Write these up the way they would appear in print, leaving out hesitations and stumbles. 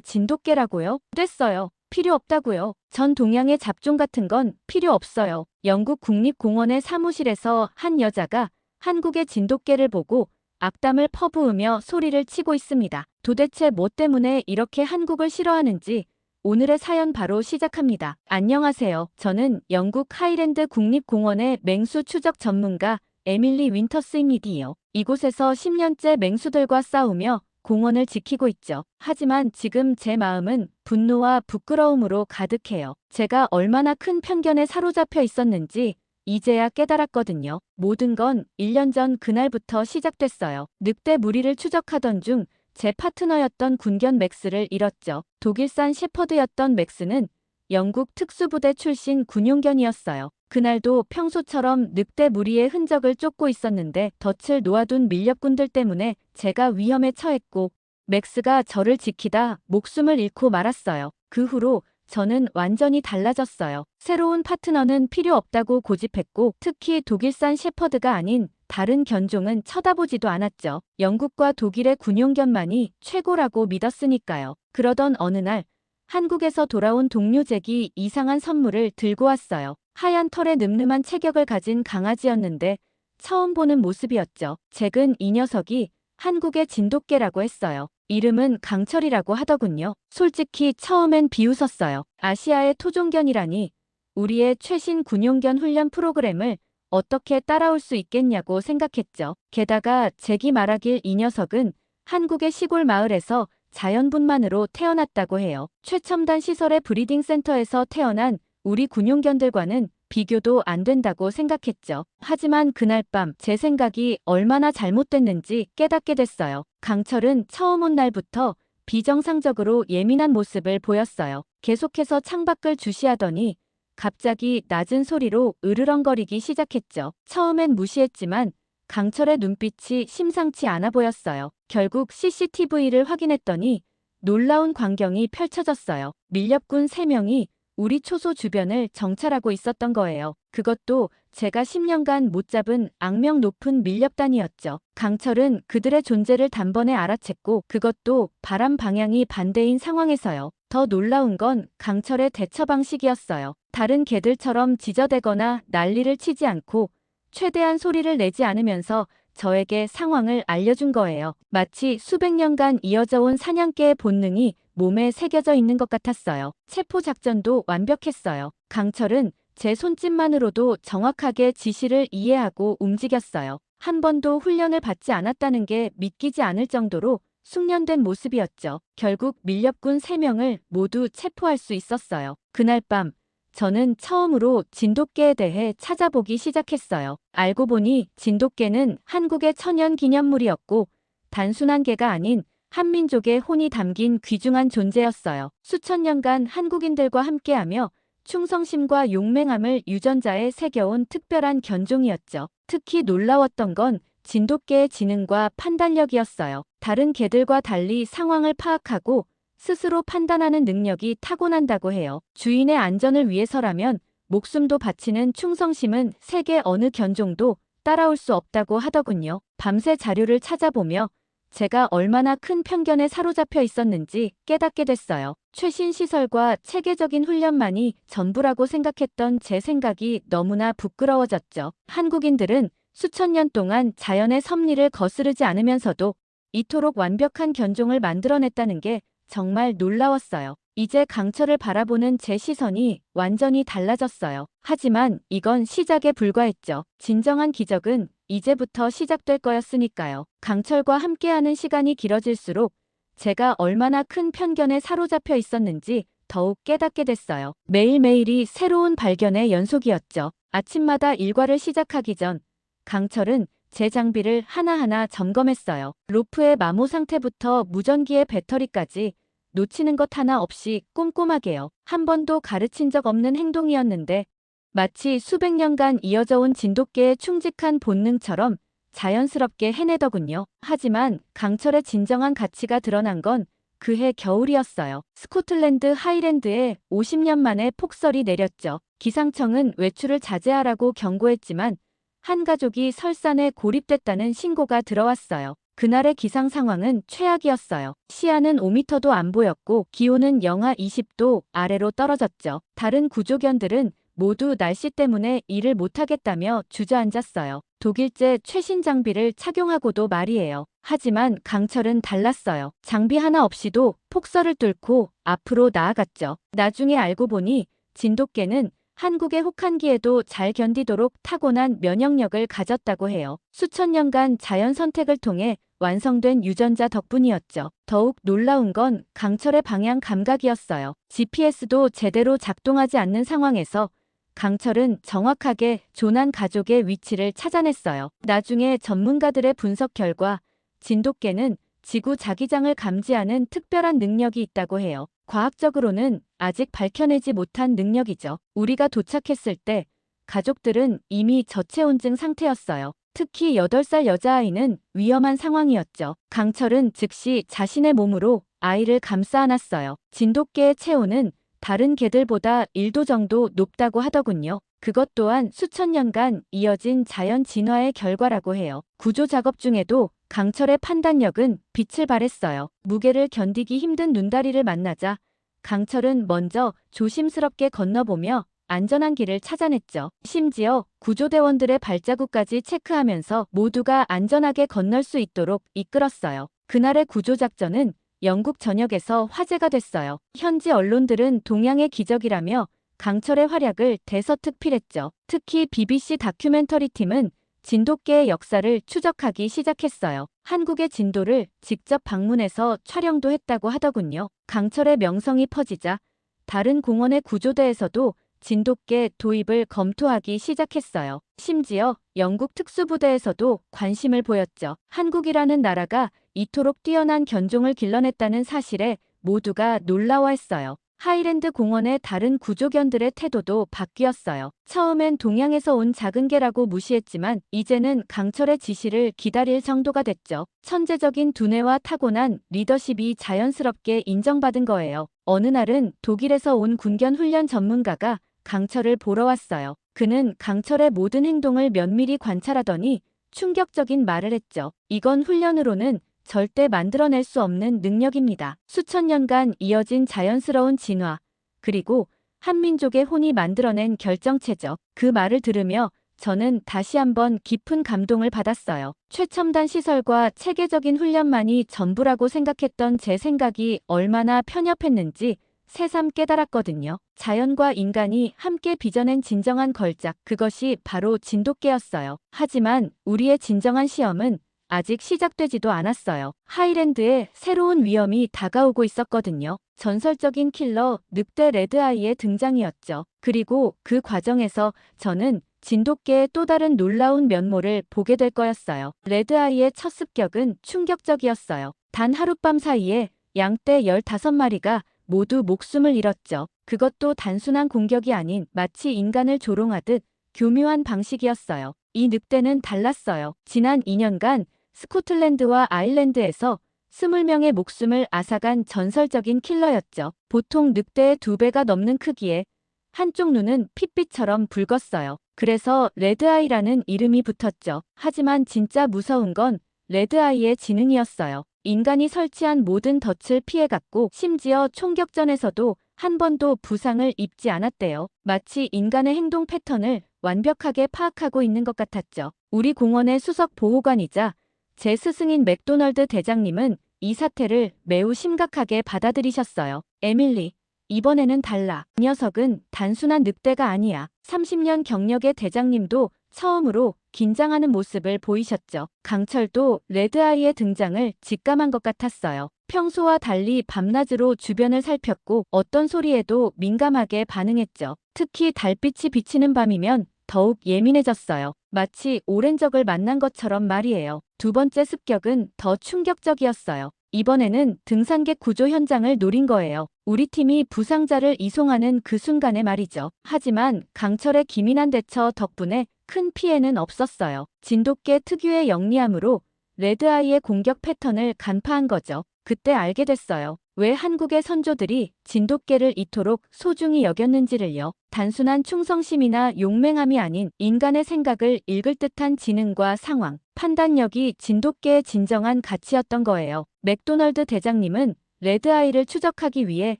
진돗개라고요? 됐어요. 필요 없다고요. 전 동양의 잡종 같은 건 필요 없어요. 영국 국립공원의 사무실에서 한 여자가 한국의 진돗개를 보고 악담을 퍼부으며 소리를 치고 있습니다. 도대체 뭐 때문에 이렇게 한국을 싫어하는지 오늘의 사연 바로 시작합니다. 안녕하세요. 저는 영국 하이랜드 국립공원의 맹수 추적 전문가 에밀리 윈터스입니다. 이곳에서 10년째 맹수들과 싸우며 공원을 지키고 있죠. 하지만 지금 제 마음은 분노와 부끄러움으로 가득해요. 제가 얼마나 큰 편견에 사로잡혀 있었는지 이제야 깨달았거든요. 모든 건 1년 전 그날부터 시작됐어요. 늑대 무리를 추적하던 중 제 파트너였던 군견 맥스를 잃었죠. 독일산 shepherd였던 맥스는 영국 특수부대 출신 군용견이었어요. 그날도 평소처럼 늑대 무리의 흔적을 쫓고 있었는데 덫을 놓아둔 밀렵꾼들 때문에 제가 위험에 처했고 맥스가 저를 지키다 목숨을 잃고 말았어요. 그 후로 저는 완전히 달라졌어요. 새로운 파트너는 필요 없다고 고집했고 특히 독일산 shepherd가 아닌 다른 견종은 쳐다보지도 않았죠. 영국과 독일의 군용견만이 최고라고 믿었으니까요. 그러던 어느 날 한국에서 돌아온 동료잭이 이상한 선물을 들고 왔어요. 하얀 털에 늠름한 체격을 가진 강아지였는데 처음 보는 모습이었죠. 잭은 이 녀석이 한국의 진돗개라고 했어요. 이름은 강철이라고 하더군요. 솔직히 처음엔 비웃었어요. 아시아의 토종견이라니 우리의 최신 군용견 훈련 프로그램을 어떻게 따라올 수 있겠냐고 생각했죠. 게다가 잭이 말하길 이 녀석은 한국의 시골 마을에서 자연분만으로 태어났다고 해요. 최첨단 시설의 브리딩 센터에서 태어난 우리 군용견들과는 비교도 안 된다고 생각했죠. 하지만 그날 밤 제 생각이 얼마나 잘못됐는지 깨닫게 됐어요. 강철은 처음 온 날부터 비정상적으로 예민한 모습을 보였어요. 계속해서 창밖을 주시하더니 갑자기 낮은 소리로 으르렁거리기 시작했죠. 처음엔 무시했지만 강철의 눈빛이 심상치 않아 보였어요. 결국 CCTV를 확인했더니 놀라운 광경이 펼쳐졌어요. 밀렵꾼 3명이 우리 초소 주변을 정찰하고 있었던 거예요. 그것도 제가 10년간 못 잡은 악명 높은 밀렵단이었죠. 강철은 그들의 존재를 단번에 알아챘고 그것도 바람 방향이 반대인 상황에서요. 더 놀라운 건 강철의 대처 방식이었어요. 다른 개들처럼 지저대거나 난리를 치지 않고 최대한 소리를 내지 않으면서 저에게 상황을 알려준 거예요. 마치 수백 년간 이어져 온 사냥개의 본능이 몸에 새겨져 있는 것 같았어요. 체포 작전도 완벽했어요. 강철은 제 손짓만으로도 정확하게 지시를 이해하고 움직였어요. 한 번도 훈련을 받지 않았다는 게 믿기지 않을 정도로 숙련된 모습이었죠. 결국 밀렵꾼 3명을 모두 체포할 수 있었어요. 그날 밤 저는 처음으로 진돗개에 대해 찾아보기 시작했어요. 알고 보니 진돗개는 한국의 천연 기념물이었고 단순한 개가 아닌 한민족의 혼이 담긴 귀중한 존재였어요. 수천 년간 한국인들과 함께하며 충성심과 용맹함을 유전자에 새겨온 특별한 견종이었죠. 특히 놀라웠던 건 진돗개의 지능과 판단력이었어요. 다른 개들과 달리 상황을 파악하고 스스로 판단하는 능력이 타고난다고 해요. 주인의 안전을 위해서라면 목숨도 바치는 충성심은 세계 어느 견종도 따라올 수 없다고 하더군요. 밤새 자료를 찾아보며 제가 얼마나 큰 편견에 사로잡혀 있었는지 깨닫게 됐어요. 최신 시설과 체계적인 훈련만이 전부라고 생각했던 제 생각이 너무나 부끄러워졌죠. 한국인들은 수천 년 동안 자연의 섭리를 거스르지 않으면서도 이토록 완벽한 견종을 만들어냈다는 게 정말 놀라웠어요. 이제 강철을 바라보는 제 시선이 완전히 달라졌어요. 하지만 이건 시작에 불과했죠. 진정한 기적은 이제부터 시작될 거였으니까요. 강철과 함께하는 시간이 길어질수록 제가 얼마나 큰 편견에 사로잡혀 있었는지 더욱 깨닫게 됐어요. 매일매일이 새로운 발견의 연속이었죠. 아침마다 일과를 시작하기 전 강철은 제 장비를 하나하나 점검했어요. 로프의 마모 상태부터 무전기의 배터리까지 놓치는 것 하나 없이 꼼꼼하게요. 한 번도 가르친 적 없는 행동이었는데 마치 수백 년간 이어져 온 진돗개의 충직한 본능처럼 자연스럽게 해내더군요. 하지만 강철의 진정한 가치가 드러난 건 그해 겨울이었어요. 스코틀랜드 하이랜드에 50년 만에 폭설이 내렸죠. 기상청은 외출을 자제하라고 경고했지만 한 가족이 설산에 고립됐다는 신고가 들어왔어요. 그날의 기상 상황은 최악이었어요. 시야는 5m도 안 보였고 기온은 영하 20도 아래로 떨어졌죠. 다른 구조견들은 모두 날씨 때문에 일을 못하겠다며 주저앉았어요. 독일제 최신 장비를 착용하고도 말이에요. 하지만 강철은 달랐어요. 장비 하나 없이도 폭설을 뚫고 앞으로 나아갔죠. 나중에 알고 보니 진돗개는 한국의 혹한기에도 잘 견디도록 타고난 면역력을 가졌다고 해요. 수천 년간 자연 선택을 통해 완성된 유전자 덕분이었죠. 더욱 놀라운 건 강철의 방향 감각이었어요. GPS도 제대로 작동하지 않는 상황에서 강철은 정확하게 조난 가족의 위치를 찾아냈어요. 나중에 전문가들의 분석 결과 진돗개는 지구 자기장을 감지하는 특별한 능력이 있다고 해요. 과학적으로는 아직 밝혀내지 못한 능력이죠. 우리가 도착했을 때 가족들은 이미 저체온증 상태였어요. 특히 8살 여자아이는 위험한 상황이었죠. 강철은 즉시 자신의 몸으로 아이를 감싸 안았어요. 진돗개의 체온은 다른 개들보다 1도 정도 높다고 하더군요. 그것 또한 수천 년간 이어진 자연 진화의 결과라고 해요. 구조 작업 중에도 강철의 판단력은 빛을 발했어요. 무게를 견디기 힘든 눈다리를 만나자 강철은 먼저 조심스럽게 건너보며 안전한 길을 찾아냈죠. 심지어 구조대원들의 발자국까지 체크하면서 모두가 안전하게 건널 수 있도록 이끌었어요. 그날의 구조작전은 영국 전역에서 화제가 됐어요. 현지 언론들은 동양의 기적이라며 강철의 활약을 대서특필했죠. 특히 BBC 다큐멘터리 팀은 진돗개의 역사를 추적하기 시작했어요. 한국의 진도를 직접 방문해서 촬영도 했다고 하더군요. 강철의 명성이 퍼지자 다른 공원의 구조대에서도 진돗개 도입을 검토하기 시작했어요. 심지어 영국 특수부대에서도 관심을 보였죠. 한국이라는 나라가 이토록 뛰어난 견종을 길러냈다는 사실에 모두가 놀라워했어요. 하이랜드 공원의 다른 구조견들의 태도도 바뀌었어요. 처음엔 동양에서 온 작은 개라고 무시했지만 이제는 강철의 지시를 기다릴 정도가 됐죠. 천재적인 두뇌와 타고난 리더십이 자연스럽게 인정받은 거예요. 어느 날은 독일에서 온 군견 훈련 전문가가 강철을 보러 왔어요. 그는 강철의 모든 행동을 면밀히 관찰하더니 충격적인 말을 했죠. 이건 훈련으로는 절대 만들어낼 수 없는 능력입니다. 수천 년간 이어진 자연스러운 진화, 그리고 한민족의 혼이 만들어낸 결정체죠. 그 말을 들으며 저는 다시 한번 깊은 감동을 받았어요. 최첨단 시설과 체계적인 훈련만이 전부라고 생각했던 제 생각이 얼마나 편협했는지 새삼 깨달았거든요. 자연과 인간이 함께 빚어낸 진정한 걸작, 그것이 바로 진돗개였어요. 하지만 우리의 진정한 시험은 아직 시작되지도 않았어요. 하이랜드에 새로운 위험이 다가오고 있었거든요. 전설적인 킬러 늑대 레드아이의 등장이었죠. 그리고 그 과정에서 저는 진돗개의 또 다른 놀라운 면모를 보게 될 거였어요. 레드아이의 첫 습격은 충격적이었어요. 단 하룻밤 사이에 양떼 15마리가 모두 목숨을 잃었죠. 그것도 단순한 공격이 아닌 마치 인간을 조롱하듯 교묘한 방식이었어요. 이 늑대는 달랐어요. 지난 2년간 스코틀랜드와 아일랜드에서 20명의 목숨을 앗아간 전설적인 킬러였죠. 보통 늑대의 2배가 넘는 크기에 한쪽 눈은 핏빛처럼 붉었어요. 그래서 레드아이라는 이름이 붙었죠. 하지만 진짜 무서운 건 레드아이의 지능이었어요. 인간이 설치한 모든 덫을 피해갔고 심지어 총격전에서도 한 번도 부상을 입지 않았대요. 마치 인간의 행동 패턴을 완벽하게 파악하고 있는 것 같았죠. 우리 공원의 수석 보호관이자 제 스승인 맥도널드 대장님은 이 사태를 매우 심각하게 받아들이셨어요. 에밀리, 이번에는 달라. 이 녀석은 단순한 늑대가 아니야. 30년 경력의 대장님도 처음으로 긴장하는 모습을 보이셨죠. 강철도 레드아이의 등장을 직감한 것 같았어요. 평소와 달리 밤낮으로 주변을 살폈고 어떤 소리에도 민감하게 반응했죠. 특히 달빛이 비치는 밤이면 더욱 예민해졌어요. 마치 오랜 적을 만난 것처럼 말이에요. 두 번째 습격은 더 충격적이었어요. 이번에는 등산객 구조 현장을 노린 거예요. 우리 팀이 부상자를 이송하는 그 순간에 말이죠. 하지만 강철의 기민한 대처 덕분에 큰 피해는 없었어요. 진돗개 특유의 영리함으로 레드아이의 공격 패턴을 간파한 거죠. 그때 알게 됐어요. 왜 한국의 선조들이 진돗개를 이토록 소중히 여겼는지를요. 단순한 충성심이나 용맹함이 아닌 인간의 생각을 읽을 듯한 지능과 상황, 판단력이 진돗개의 진정한 가치였던 거예요. 맥도널드 대장님은 레드아이를 추적하기 위해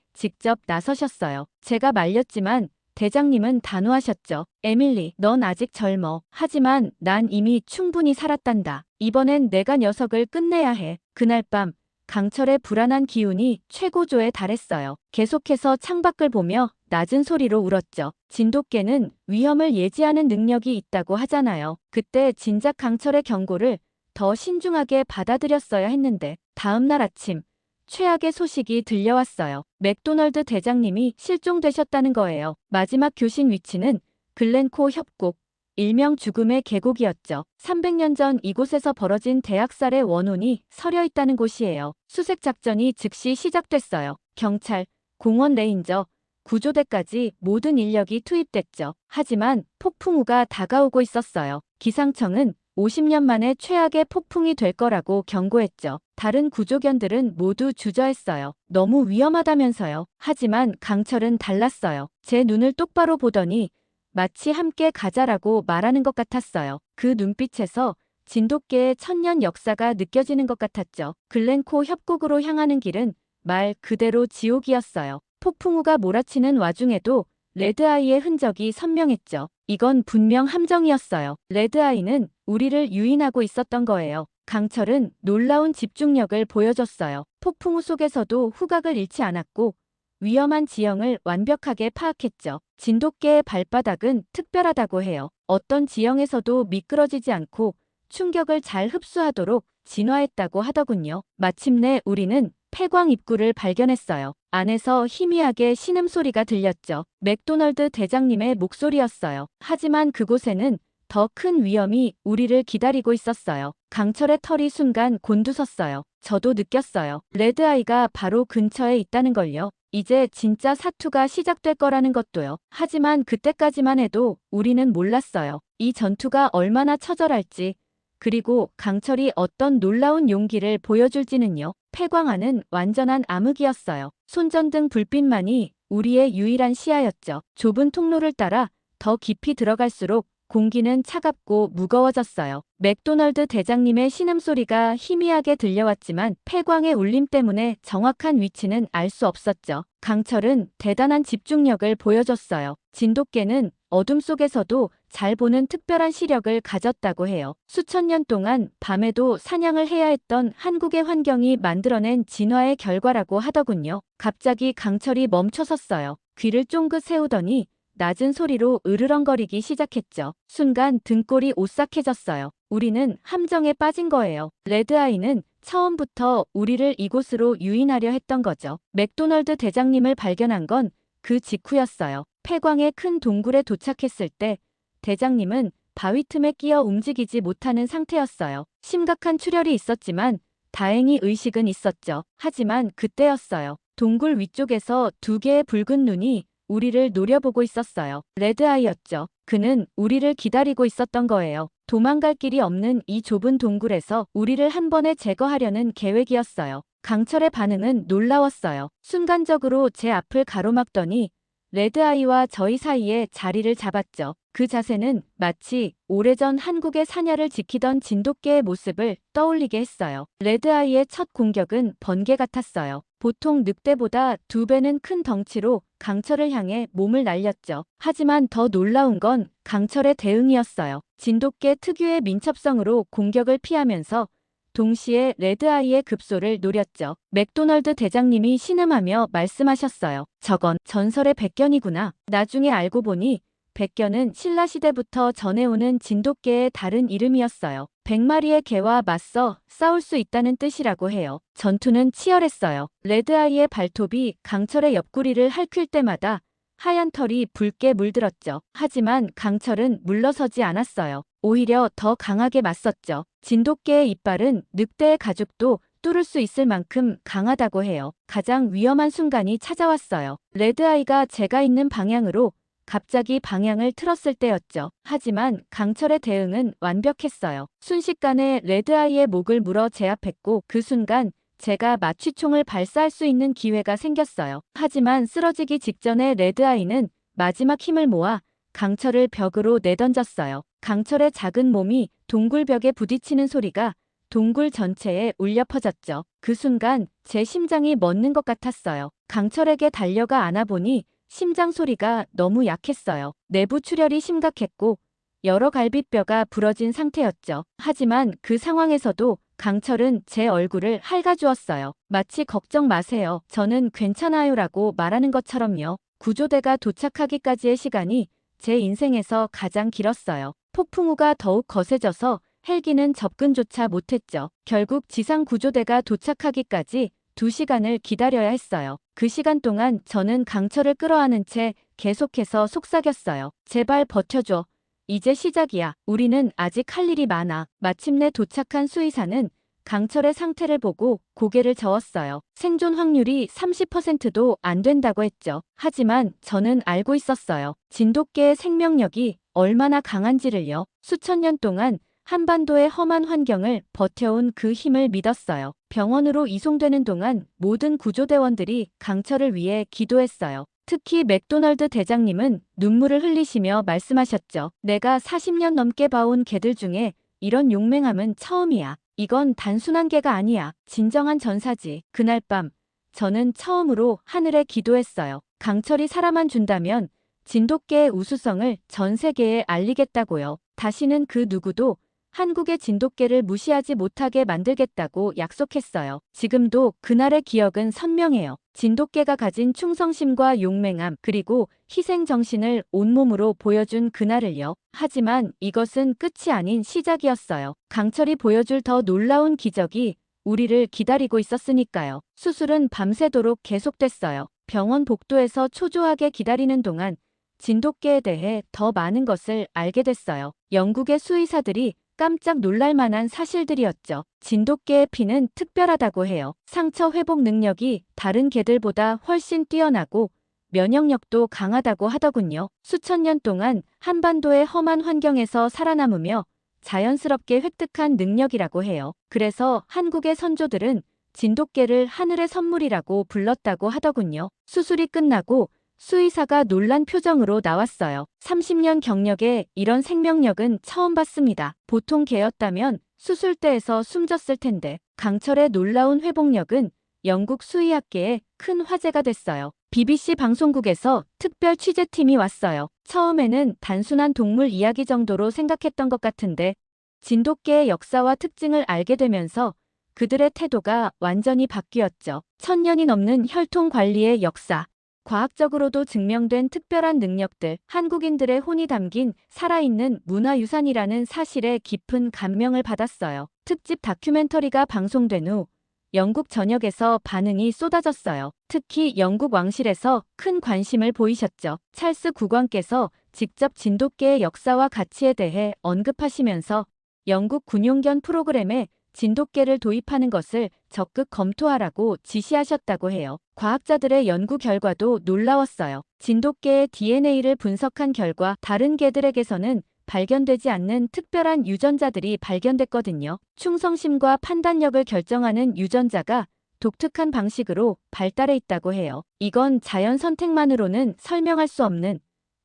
직접 나서셨어요. 제가 말렸지만 대장님은 단호하셨죠. 에밀리, 넌 아직 젊어. 하지만 난 이미 충분히 살았단다. 이번엔 내가 녀석을 끝내야 해. 그날 밤 강철의 불안한 기운이 최고조에 달했어요. 계속해서 창밖을 보며 낮은 소리로 울었죠. 진돗개는 위험을 예지하는 능력이 있다고 하잖아요. 그때 진작 강철의 경고를 더 신중하게 받아들였어야 했는데 다음 날 아침 최악의 소식이 들려왔어요. 맥도널드 대장님이 실종되셨다는 거예요. 마지막 교신 위치는 글렌코 협곡, 일명 죽음의 계곡이었죠. 300년 전 이곳에서 벌어진 대학살의 원혼이 서려 있다는 곳이에요. 수색 작전이 즉시 시작됐어요. 경찰, 공원 레인저, 구조대까지 모든 인력이 투입됐죠. 하지만 폭풍우가 다가오고 있었어요. 기상청은 50년 만에 최악의 폭풍이 될 거라고 경고했죠. 다른 구조견들은 모두 주저했어요. 너무 위험하다면서요. 하지만 강철은 달랐어요. 제 눈을 똑바로 보더니 마치 함께 가자라고 말하는 것 같았어요. 그 눈빛에서 진돗개의 천년 역사가 느껴지는 것 같았죠. 글렌코 협곡으로 향하는 길은 말 그대로 지옥이었어요. 폭풍우가 몰아치는 와중에도 레드아이의 흔적이 선명했죠. 이건 분명 함정이었어요. 레드아이는 우리를 유인하고 있었던 거예요. 강철은 놀라운 집중력을 보여줬어요. 폭풍우 속에서도 후각을 잃지 않았고 위험한 지형을 완벽하게 파악했죠. 진돗개의 발바닥은 특별하다고 해요. 어떤 지형에서도 미끄러지지 않고 충격을 잘 흡수하도록 진화했다고 하더군요. 마침내 우리는 폐광 입구를 발견했어요. 안에서 희미하게 신음소리가 들렸죠. 맥도널드 대장님의 목소리였어요. 하지만 그곳에는 더 큰 위험이 우리를 기다리고 있었어요. 강철의 털이 순간 곤두섰어요. 저도 느꼈어요. 레드아이가 바로 근처에 있다는 걸요. 이제 진짜 사투가 시작될 거라는 것도요. 하지만 그때까지만 해도 우리는 몰랐어요. 이 전투가 얼마나 처절할지, 그리고 강철이 어떤 놀라운 용기를 보여줄지는요. 폐광안은 완전한 암흑이었어요. 손전등 불빛만이 우리의 유일한 시야였죠. 좁은 통로를 따라 더 깊이 들어갈수록 공기는 차갑고 무거워졌어요. 맥도널드 대장님의 신음소리가 희미하게 들려왔지만 폐광의 울림 때문에 정확한 위치는 알 수 없었죠. 강철은 대단한 집중력을 보여줬어요. 진돗개는 어둠 속에서도 잘 보는 특별한 시력을 가졌다고 해요. 수천 년 동안 밤에도 사냥을 해야 했던 한국의 환경이 만들어낸 진화의 결과라고 하더군요. 갑자기 강철이 멈춰섰어요. 귀를 쫑긋 세우더니 낮은 소리로 으르렁거리기 시작했죠. 순간 등골이 오싹해졌어요. 우리는 함정에 빠진 거예요. 레드아이는 처음부터 우리를 이곳으로 유인하려 했던 거죠. 맥도널드 대장님을 발견한 건 그 직후였어요. 폐광의 큰 동굴에 도착했을 때 대장님은 바위 틈에 끼어 움직이지 못하는 상태였어요. 심각한 출혈이 있었지만 다행히 의식은 있었죠. 하지만 그때였어요. 동굴 위쪽에서 두 개의 붉은 눈이 우리를 노려보고 있었어요. 레드아이였죠. 그는 우리를 기다리고 있었던 거예요. 도망갈 길이 없는 이 좁은 동굴에서 우리를 한 번에 제거하려는 계획이었어요. 강철의 반응은 놀라웠어요. 순간적으로 제 앞을 가로막더니 레드아이와 저희 사이에 자리를 잡았죠. 그 자세는 마치 오래전 한국의 사냐를 지키던 진돗개의 모습을 떠올리게 했어요. 레드아이의 첫 공격은 번개 같았어요. 보통 늑대보다 2배는 큰 덩치로 강철을 향해 몸을 날렸죠. 하지만 더 놀라운 건 강철의 대응이었어요. 진돗개 특유의 민첩성으로 공격을 피하면서 동시에 레드아이의 급소를 노렸죠. 맥도널드 대장님이 신음하며 말씀하셨어요. 저건 전설의 백견이구나. 나중에 알고 보니 백견은 신라시대부터 전해오는 진돗개의 다른 이름이었어요. 100마리의 개와 맞서 싸울 수 있다는 뜻이라고 해요. 전투는 치열했어요. 레드아이의 발톱이 강철의 옆구리를 핥을 때마다 하얀 털이 붉게 물들었죠. 하지만 강철은 물러서지 않았어요. 오히려 더 강하게 맞섰죠. 진돗개의 이빨은 늑대의 가죽도 뚫을 수 있을 만큼 강하다고 해요. 가장 위험한 순간이 찾아왔어요. 레드아이가 제가 있는 방향으로 갑자기 방향을 틀었을 때였죠. 하지만 강철의 대응은 완벽했어요. 순식간에 레드아이의 목을 물어 제압했고 그 순간 제가 마취총을 발사할 수 있는 기회가 생겼어요. 하지만 쓰러지기 직전에 레드아이는 마지막 힘을 모아 강철을 벽으로 내던졌어요. 강철의 작은 몸이 동굴벽에 부딪히는 소리가 동굴 전체에 울려 퍼졌죠. 그 순간 제 심장이 멎는 것 같았어요. 강철에게 달려가 안아보니 심장 소리가 너무 약했어요. 내부 출혈이 심각했고 여러 갈비뼈가 부러진 상태였죠. 하지만 그 상황에서도 강철은 제 얼굴을 핥아주었어요. 마치 걱정 마세요. 저는 괜찮아요라고 말하는 것처럼요. 구조대가 도착하기까지의 시간이 제 인생에서 가장 길었어요. 폭풍 우가 더욱 거세져서 헬기는 접근조차 못했죠. 결국 지상 구조대가 도착하기까지 2시간을 기다려야 했어요. 그 시간 동안 저는 강철을 끌어안은 채 계속해서 속삭였어요. 제발 버텨줘. 이제 시작이야. 우리는 아직 할 일이 많아. 마침내 도착한 수의사는 강철의 상태를 보고 고개를 저었어요. 생존 확률이 30%도 안 된다고 했죠. 하지만 저는 알고 있었어요. 진돗개의 생명력이 얼마나 강한지를요. 수천 년 동안 한반도의 험한 환경을 버텨온 그 힘을 믿었어요. 병원으로 이송되는 동안 모든 구조대원들이 강철을 위해 기도했어요. 특히 맥도널드 대장님은 눈물을 흘리시며 말씀하셨죠. 내가 40년 넘게 봐온 개들 중에 이런 용맹함은 처음이야. 이건 단순한 개가 아니야. 진정한 전사지. 그날 밤 저는 처음으로 하늘에 기도했어요. 강철이 살아만 준다면 진돗개의 우수성을 전 세계에 알리겠다고요. 다시는 그 누구도 한국의 진돗개를 무시하지 못하게 만들겠다고 약속했어요. 지금도 그날의 기억은 선명해요. 진돗개가 가진 충성심과 용맹함 그리고 희생정신을 온몸으로 보여준 그날을요. 하지만 이것은 끝이 아닌 시작이었어요. 강철이 보여줄 더 놀라운 기적이 우리를 기다리고 있었으니까요. 수술은 밤새도록 계속됐어요. 병원 복도에서 초조하게 기다리는 동안 진돗개에 대해 더 많은 것을 알게 됐어요. 영국의 수의사들이 깜짝 놀랄 만한 사실들이었죠. 진돗개의 피는 특별하다고 해요. 상처 회복 능력이 다른 개들보다 훨씬 뛰어나고 면역력도 강하다고 하더군요. 수천 년 동안 한반도의 험한 환경에서 살아남으며 자연스럽게 획득한 능력이라고 해요. 그래서 한국의 선조들은 진돗개를 하늘의 선물이라고 불렀다고 하더군요. 수술이 끝나고 수의사가 놀란 표정으로 나왔어요. 30년 경력에 이런 생명력은 처음 봤습니다. 보통 개였다면 수술대에서 숨졌을 텐데 강철의 놀라운 회복력은 영국 수의학계에 큰 화제가 됐어요. BBC 방송국에서 특별 취재팀이 왔어요. 처음에는 단순한 동물 이야기 정도로 생각했던 것 같은데 진돗개의 역사와 특징을 알게 되면서 그들의 태도가 완전히 바뀌었죠. 1000년이 넘는 혈통 관리의 역사. 과학적으로도 증명된 특별한 능력들, 한국인들의 혼이 담긴 살아있는 문화유산이라는 사실에 깊은 감명을 받았어요. 특집 다큐멘터리가 방송된 후 영국 전역에서 반응이 쏟아졌어요. 특히 영국 왕실에서 큰 관심을 보이셨죠. 찰스 국왕께서 직접 진돗개의 역사와 가치에 대해 언급하시면서 영국 군용견 프로그램에 진돗개를 도입하는 것을 적극 검토하라고 지시하셨다고 해요. 과학자들의 연구 결과도 놀라웠어요. 진돗개의 DNA를 분석한 결과 다른 개들에게서는 발견되지 않는 특별한 유전자들이 발견됐거든요. 충성심과 판단력을 결정하는 유전자가 독특한 방식으로 발달해 있다고 해요. 이건 자연 선택만으로는 설명할 수 없는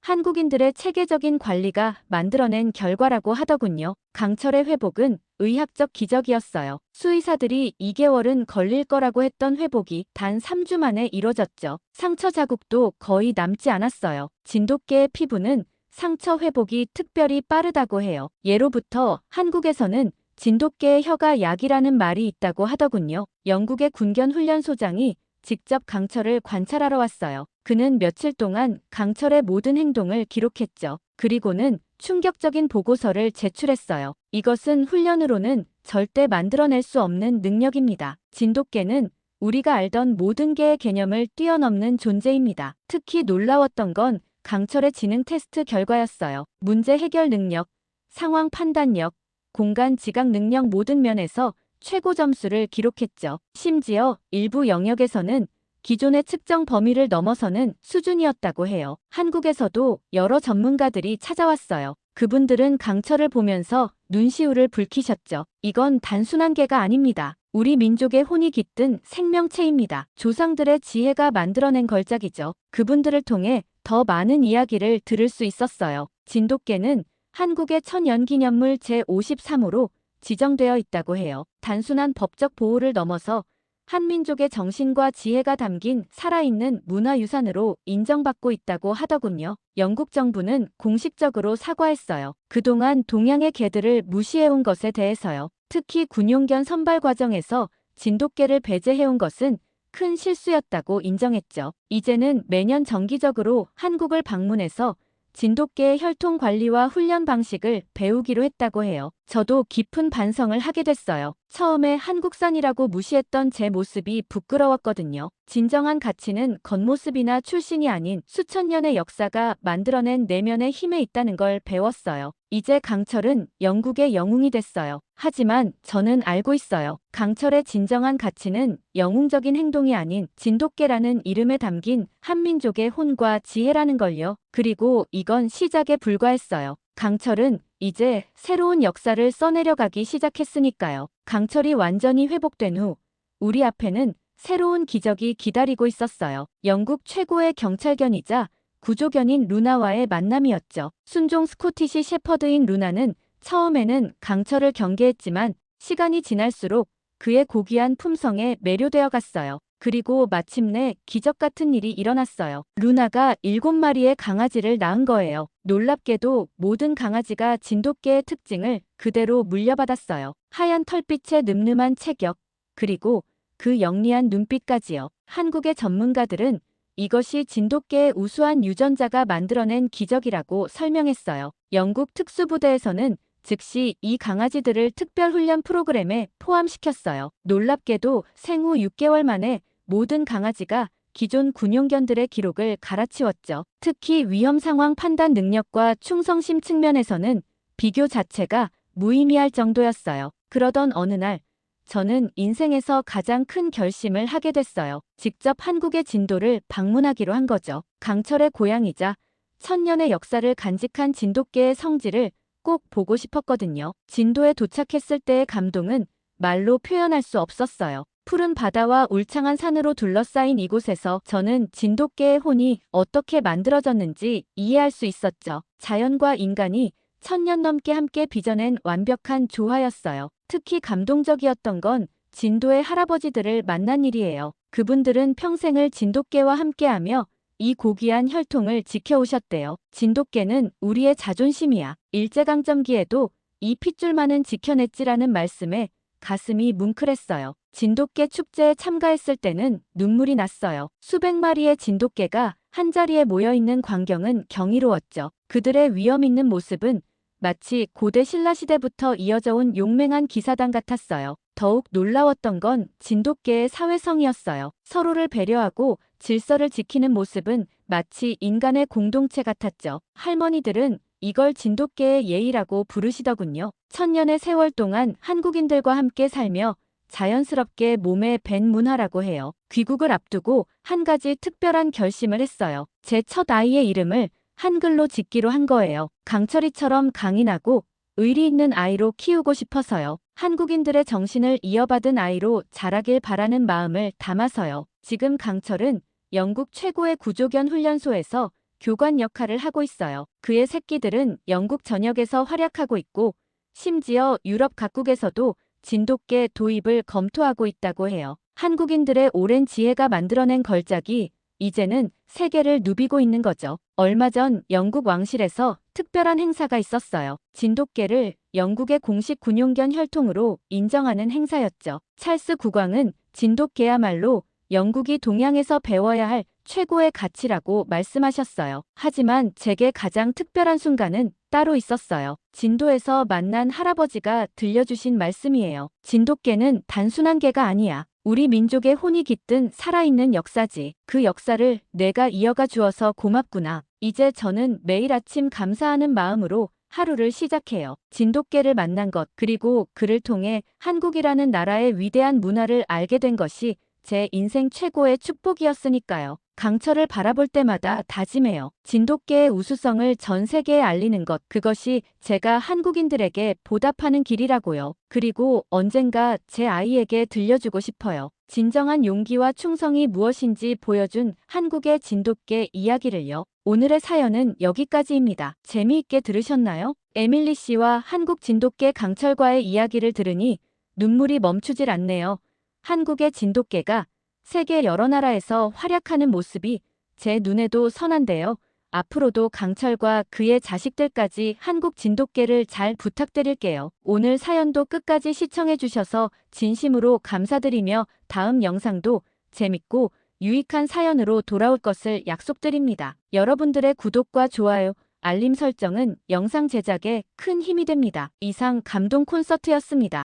한국인들의 체계적인 관리가 만들어낸 결과라고 하더군요. 강철의 회복은 의학적 기적이었어요. 수의사들이 2개월은 걸릴 거라고 했던 회복이 단 3주 만에 이뤄졌죠. 상처 자국도 거의 남지 않았어요. 진돗개의 피부는 상처 회복이 특별히 빠르다고 해요. 예로부터 한국에서는 진돗개의 혀가 약이라는 말이 있다고 하더군요. 영국의 군견 훈련소장이 직접 강철을 관찰하러 왔어요. 그는 며칠 동안 강철의 모든 행동을 기록했죠. 그리고는 충격적인 보고서를 제출했어요. 이것은 훈련으로는 절대 만들어낼 수 없는 능력입니다. 진돗개는 우리가 알던 모든 개의 개념을 뛰어넘는 존재입니다. 특히 놀라웠던 건 강철의 지능 테스트 결과였어요. 문제 해결 능력, 상황 판단력, 공간 지각 능력 모든 면에서 최고 점수를 기록했죠. 심지어 일부 영역에서는 기존의 측정 범위를 넘어서는 수준이었다고 해요. 한국에서도 여러 전문가들이 찾아왔어요. 그분들은 강철을 보면서 눈시울을 붉히셨죠. 이건 단순한 개가 아닙니다. 우리 민족의 혼이 깃든 생명체입니다. 조상들의 지혜가 만들어낸 걸작이죠. 그분들을 통해 더 많은 이야기를 들을 수 있었어요. 진돗개는 한국의 천연기념물 제53호로 지정되어 있다고 해요. 단순한 법적 보호를 넘어서 한민족의 정신과 지혜가 담긴 살아있는 문화유산으로 인정받고 있다고 하더군요. 영국 정부는 공식적으로 사과했어요. 그동안 동양의 개들을 무시해온 것에 대해서요. 특히 군용견 선발 과정에서 진돗개를 배제해온 것은 큰 실수였다고 인정했죠. 이제는 매년 정기적으로 한국을 방문해서 진돗개의 혈통 관리와 훈련 방식을 배우기로 했다고 해요. 저도 깊은 반성을 하게 됐어요. 처음에 한국산이라고 무시했던 제 모습이 부끄러웠거든요. 진정한 가치는 겉모습이나 출신이 아닌 수천 년의 역사가 만들어낸 내면의 힘에 있다는 걸 배웠어요. 이제 강철은 영국의 영웅이 됐어요. 하지만 저는 알고 있어요. 강철의 진정한 가치는 영웅적인 행동이 아닌 진돗개라는 이름에 담긴 한민족의 혼과 지혜라는 걸요. 그리고 이건 시작에 불과했어요. 강철은 이제 새로운 역사를 써내려가기 시작했으니까요. 강철이 완전히 회복된 후 우리 앞에는 새로운 기적이 기다리고 있었어요. 영국 최고의 경찰견이자 구조견인 루나와의 만남이었죠. 순종 스코티시 shepherd인 루나는 처음에는 강철을 경계했지만 시간이 지날수록 그의 고귀한 품성에 매료되어 갔어요. 그리고 마침내 기적 같은 일이 일어났어요. 루나가 7마리의 강아지를 낳은 거예요. 놀랍게도 모든 강아지가 진돗개의 특징을 그대로 물려받았어요. 하얀 털빛의 늠름한 체격, 그리고 그 영리한 눈빛까지요. 한국의 전문가들은 이것이 진돗개의 우수한 유전자가 만들어낸 기적이라고 설명했어요. 영국 특수부대에서는 즉시 이 강아지들을 특별훈련 프로그램에 포함시켰어요. 놀랍게도 생후 6개월 만에 모든 강아지가 기존 군용견들의 기록을 갈아치웠죠. 특히 위험 상황 판단 능력과 충성심 측면에서는 비교 자체가 무의미할 정도였어요. 그러던 어느 날 저는 인생에서 가장 큰 결심을 하게 됐어요. 직접 한국의 진도를 방문하기로 한 거죠. 강철의 고향이자 천년의 역사를 간직한 진돗개의 성지를 꼭 보고 싶었거든요. 진도에 도착했을 때의 감동은 말로 표현할 수 없었어요. 푸른 바다와 울창한 산으로 둘러싸인 이곳에서 저는 진돗개의 혼이 어떻게 만들어졌는지 이해할 수 있었죠. 자연과 인간이 1000년 넘게 함께 빚어낸 완벽한 조화였어요. 특히 감동적이었던 건 진도의 할아버지들을 만난 일이에요. 그분들은 평생을 진돗개와 함께하며 이 고귀한 혈통을 지켜오셨대요. 진돗개는 우리의 자존심이야. 일제강점기에도 이 핏줄만은 지켜냈지라는 말씀에 가슴이 뭉클했어요. 진돗개 축제에 참가했을 때는 눈물이 났어요. 수백 마리의 진돗개가 한자리에 모여있는 광경은 경이로웠죠. 그들의 위험 있는 모습은 마치 고대 신라시대부터 이어져온 용맹한 기사단 같았어요. 더욱 놀라웠던 건 진돗개의 사회성이었어요. 서로를 배려하고 질서를 지키는 모습은 마치 인간의 공동체 같았죠. 할머니들은 이걸 진돗개의 예의라고 부르시더군요. 1000년의 세월 동안 한국인들과 함께 살며 자연스럽게 몸에 밴 문화라고 해요. 귀국을 앞두고 한 가지 특별한 결심을 했어요. 제 첫 아이의 이름을 한글로 짓기로 한 거예요. 강철이처럼 강인하고 의리 있는 아이로 키우고 싶어서요. 한국인들의 정신을 이어받은 아이로 자라길 바라는 마음을 담아서요. 지금 강철은 영국 최고의 구조견 훈련소에서 교관 역할을 하고 있어요. 그의 새끼들은 영국 전역에서 활약하고 있고 심지어 유럽 각국에서도 진돗개 도입을 검토하고 있다고 해요. 한국인들의 오랜 지혜가 만들어낸 걸작이 이제는 세계를 누비고 있는 거죠. 얼마 전 영국 왕실에서 특별한 행사가 있었어요. 진돗개를 영국의 공식 군용견 혈통으로 인정하는 행사였죠. 찰스 국왕은 진돗개야말로 영국이 동양에서 배워야 할 최고의 가치라고 말씀하셨어요. 하지만 제게 가장 특별한 순간은 따로 있었어요. 진도에서 만난 할아버지가 들려주신 말씀이에요. 진돗개는 단순한 개가 아니야. 우리 민족의 혼이 깃든 살아있는 역사지. 그 역사를 내가 이어가 주어서 고맙구나. 이제 저는 매일 아침 감사하는 마음으로 하루를 시작해요. 진돗개를 만난 것, 그리고 그를 통해 한국이라는 나라의 위대한 문화를 알게 된 것이 제 인생 최고의 축복이었으니까요. 강철을 바라볼 때마다 다짐해요. 진돗개의 우수성을 전 세계에 알리는 것, 그것이 제가 한국인들에게 보답하는 길이라고요. 그리고 언젠가 제 아이에게 들려주고 싶어요. 진정한 용기와 충성이 무엇인지 보여준 한국의 진돗개 이야기를요. 오늘의 사연은 여기까지입니다. 재미있게 들으셨나요? 에밀리 씨와 한국 진돗개 강철과의 이야기를 들으니 눈물이 멈추질 않네요. 한국의 진돗개가 세계 여러 나라에서 활약하는 모습이 제 눈에도 선한데요. 앞으로도 강철과 그의 자식들까지 한국 진돗개를 잘 부탁드릴게요. 오늘 사연도 끝까지 시청해주셔서 진심으로 감사드리며 다음 영상도 재밌고 유익한 사연으로 돌아올 것을 약속드립니다. 여러분들의 구독과 좋아요, 알림 설정은 영상 제작에 큰 힘이 됩니다. 이상 감동 콘서트였습니다.